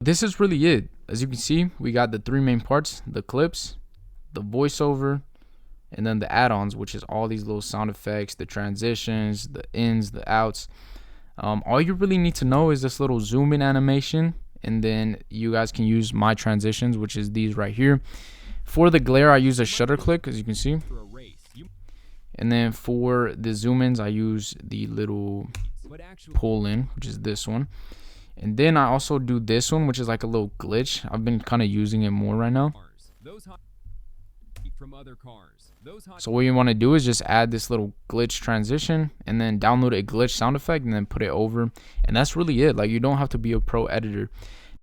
This is really it. As you can see, we got the three main parts: the clips, the voiceover, and then the add-ons, which is all these little sound effects, the transitions, the ins, the outs. All you really need to know is this little zoom in animation, and then you guys can use my transitions, which is these right here. For the glare, I use a shutter click, as you can see. And then for the zoom ins, I use the little pull in, which is this one. And then I also do this one, which is like a little glitch. I've been kind of using it more right now. So what you want to do is just add this little glitch transition and then download a glitch sound effect and then put it over. And that's really it. Like, you don't have to be a pro editor.